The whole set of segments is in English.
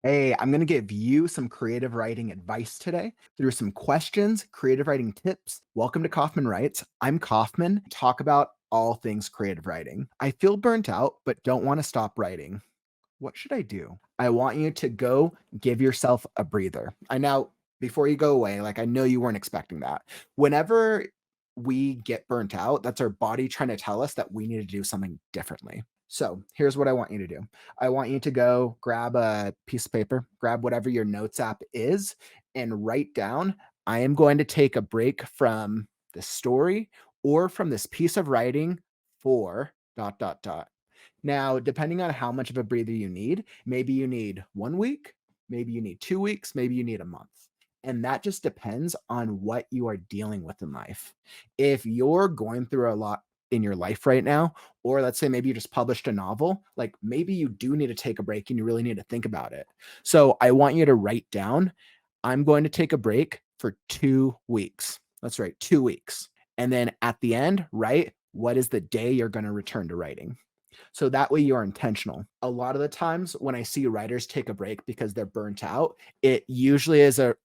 Hey, I'm going to give you some creative writing advice today through some questions, creative writing tips. Welcome to Kauffman Writes. I'm Kauffman. Talk about all things creative writing. I feel burnt out, but don't want to stop writing. What should I do? I want you to go give yourself a breather. I know before you go away, like I know you weren't expecting that. Whenever we get burnt out, that's our body trying to tell us that we need to do something differently. So here's what I want you to do. I want you to go grab a piece of paper, grab whatever your notes app is, and write down, I am going to take a break from the story or from this piece of writing for dot, dot, dot. Now, depending on how much of a breather you need, maybe you need 1 week, maybe you need 2 weeks, maybe you need a month. And that just depends on what you are dealing with in life. If you're going through a lot in your life right now, or let's say maybe you just published a novel, like maybe you do need to take a break and you really need to think about it. So I want you to write down, I'm going to take a break for 2 weeks. That's right, 2 weeks. And then at the end, write what is the day you're going to return to writing. So that way you're intentional. A lot of the times when I see writers take a break because they're burnt out, it usually is it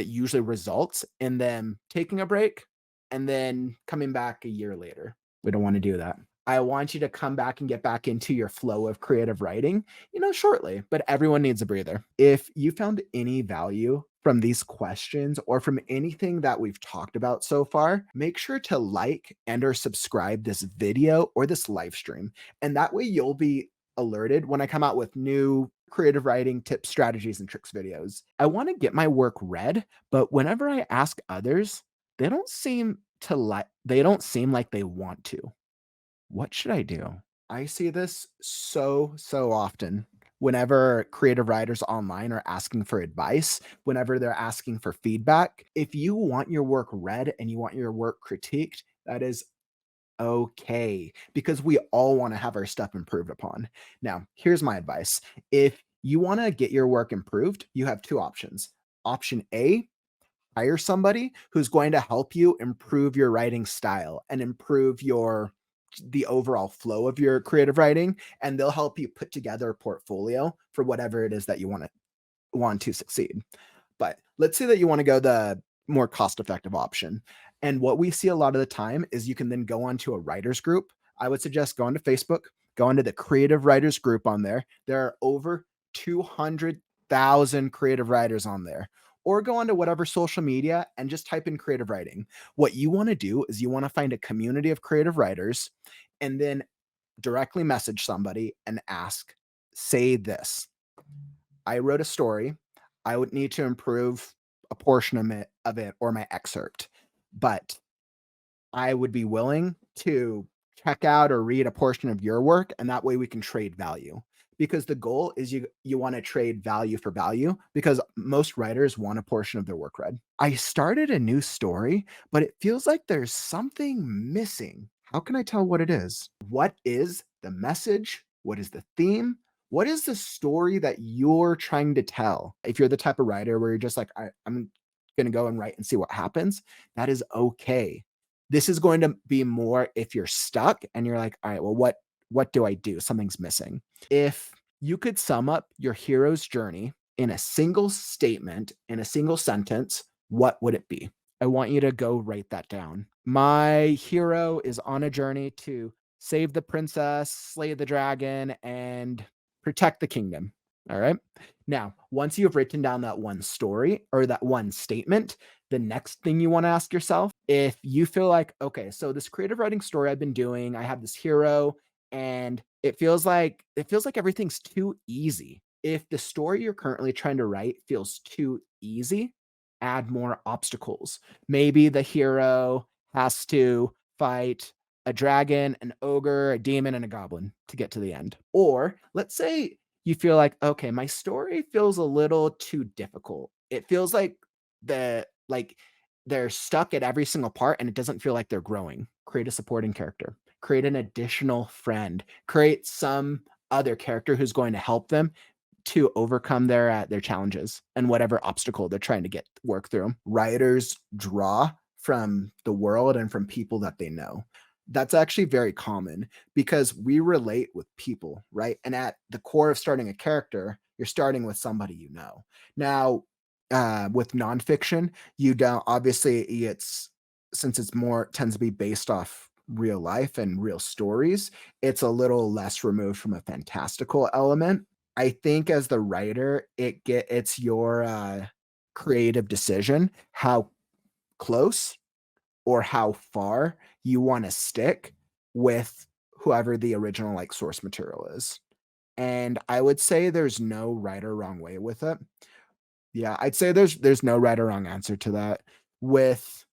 usually results in them taking a break and then coming back a year later. We don't want to do that. I want you to come back and get back into your flow of creative writing, shortly, but everyone needs a breather. If you found any value from these questions or from anything that we've talked about so far, make sure to like and or subscribe this video or this live stream. And that way you'll be alerted when I come out with new creative writing tips, strategies, and tricks videos. I want to get my work read, but whenever I ask others, they don't seem like they want to. What should I do? I see this so often whenever creative writers online are asking for advice, whenever they're asking for feedback. If you want your work read and you want your work critiqued, that is okay because we all want to have our stuff improved upon. Now, here's my advice. If you want to get your work improved, you have two options. Option A, hire somebody who's going to help you improve your writing style and improve the overall flow of your creative writing, and they'll help you put together a portfolio for whatever it is that you want to succeed. But let's say that you want to go the more cost-effective option. And what we see a lot of the time is you can then go onto a writers group. I would suggest going to Facebook, go into the creative writers group on there. There are over 200,000 creative writers on there. Or go onto whatever social media and just type in creative writing. What you want to do is you want to find a community of creative writers and then directly message somebody and ask, say this. I wrote a story. I would need to improve a portion of it or my excerpt, but I would be willing to check out or read a portion of your work, and that way we can trade value. Because the goal is you want to trade value for value because most writers want a portion of their work read. I started a new story, but it feels like there's something missing. How can I tell what it is? What is the message? What is the theme? What is the story that you're trying to tell? If you're the type of writer where you're just like, I'm going to go and write and see what happens, that is okay. This is going to be more if you're stuck and you're like, all right, well, what do I do? Something's missing. If you could sum up your hero's journey in a single statement, in a single sentence, what would it be? I want you to go write that down. My hero is on a journey to save the princess, slay the dragon, and protect the kingdom. All right. Now, once you've written down that one story or that one statement, the next thing you want to ask yourself, if you feel like, okay, so this creative writing story I've been doing, I have this hero and it feels like everything's too easy. If the story you're currently trying to write feels too easy, add more obstacles. Maybe the hero has to fight a dragon, an ogre, a demon, and a goblin to get to the end. Or let's say you feel like, okay, my story feels a little too difficult. It feels like they're stuck at every single part and it doesn't feel like they're growing. Create a supporting character, create an additional friend, create some other character who's going to help them to overcome their challenges and whatever obstacle they're trying to work through. Writers draw from the world and from people that they know. That's actually very common because we relate with people, right? And at the core of starting a character, You're starting with somebody you know. Now, with nonfiction, you don't obviously it's since it's more tends to be based off real life and real stories, it's a little less removed from a fantastical element. I think as the writer, it's your creative decision how close or how far you want to stick with whoever the original like source material is. And I would say there's no right or wrong way with it. Yeah, I'd say there's no right or wrong answer to that. With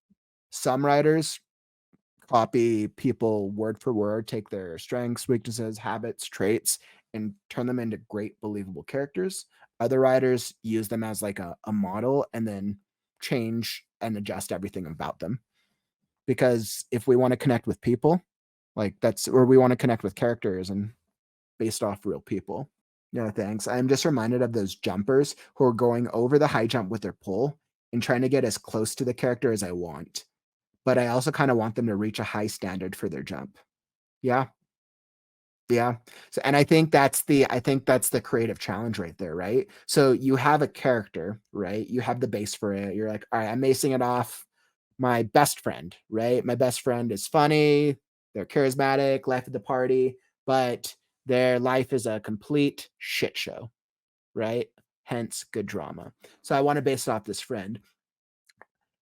some writers, copy people word for word, take their strengths, weaknesses, habits, traits, and turn them into great believable characters. Other writers use them as like a model and then change and adjust everything about them. Because if we want to connect with people, like that's or we want to connect with characters and based off real people. No, thanks. I'm just reminded of those jumpers who are going over the high jump with their pole and trying to get as close to the character as I want. But I also kind of want them to reach a high standard for their jump. Yeah. Yeah. So, and I think that's the creative challenge right there, right? So you have a character, right? You have the base for it. You're like, all right, I'm basing it off my best friend, right? My best friend is funny, they're charismatic, life of the party, but their life is a complete shit show, right? Hence good drama. So I want to base it off this friend.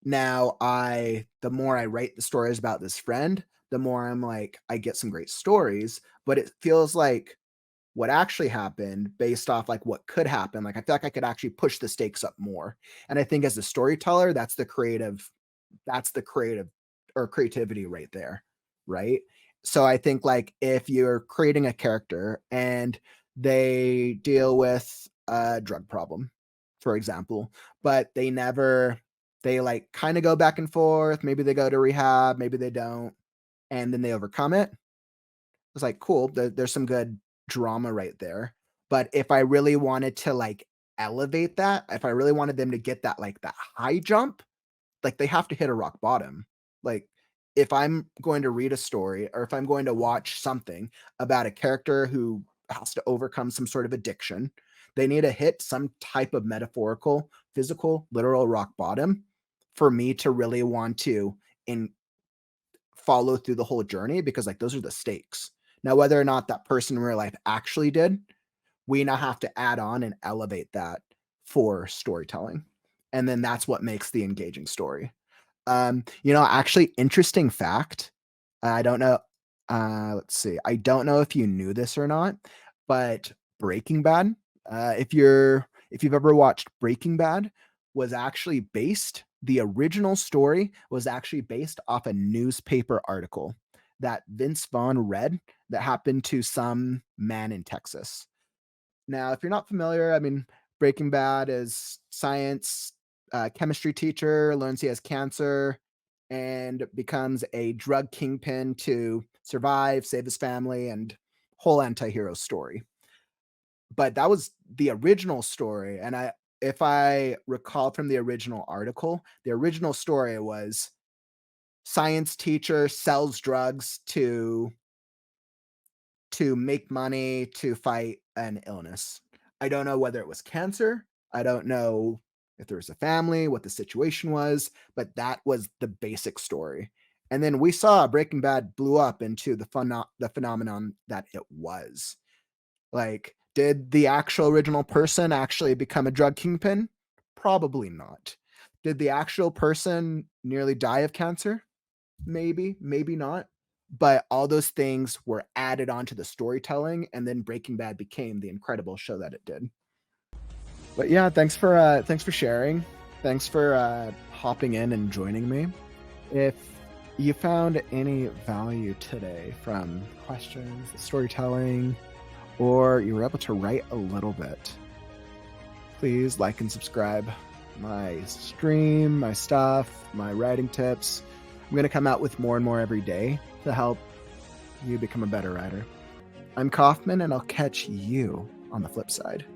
Now the more I write the stories about this friend, the more I'm like, I get some great stories, but it feels like what actually happened based off like what could happen. Like I feel like I could actually push the stakes up more. And I think as a storyteller, that's the creative or creativity right there, right? So I think like if you're creating a character and they deal with a drug problem, for example, but they like kind of go back and forth. Maybe they go to rehab, maybe they don't, and then they overcome it. It's like, cool, there's some good drama right there. But if I really wanted to like elevate that, if I really wanted them to get that like that high jump, like they have to hit a rock bottom. Like if I'm going to read a story or if I'm going to watch something about a character who has to overcome some sort of addiction, they need to hit some type of metaphorical, physical, literal rock bottom for me to really want to in follow through the whole journey because like those are the stakes. Now, whether or not that person in real life actually did, we now have to add on and elevate that for storytelling. And then that's what makes the engaging story. Actually, interesting fact. I don't know. Let's see. I don't know if you knew this or not, but Breaking Bad. If you've ever watched Breaking Bad, was actually based. The original story was actually based off a newspaper article that Vince Vaughn read that happened to some man in Texas. Now, if you're not familiar, I mean, Breaking Bad is science chemistry teacher, learns he has cancer, and becomes a drug kingpin to survive, save his family, and whole anti-hero story. But that was the original story. And if I recall from the original article, the original story was science teacher sells drugs to make money to fight an illness. I don't know whether it was cancer. I don't know if there was a family, what the situation was, but that was the basic story. And then we saw Breaking Bad blew up into the phenomenon that it was. Like, did the actual original person actually become a drug kingpin? Probably not. Did the actual person nearly die of cancer? Maybe, maybe not. But all those things were added onto the storytelling, and then Breaking Bad became the incredible show that it did. But yeah, thanks for sharing. Thanks for hopping in and joining me. If you found any value today from questions, storytelling, or you were able to write a little bit, please like and subscribe my stream, my stuff, my writing tips. I'm going to come out with more and more every day to help you become a better writer. I'm Kauffman, and I'll catch you on the flip side.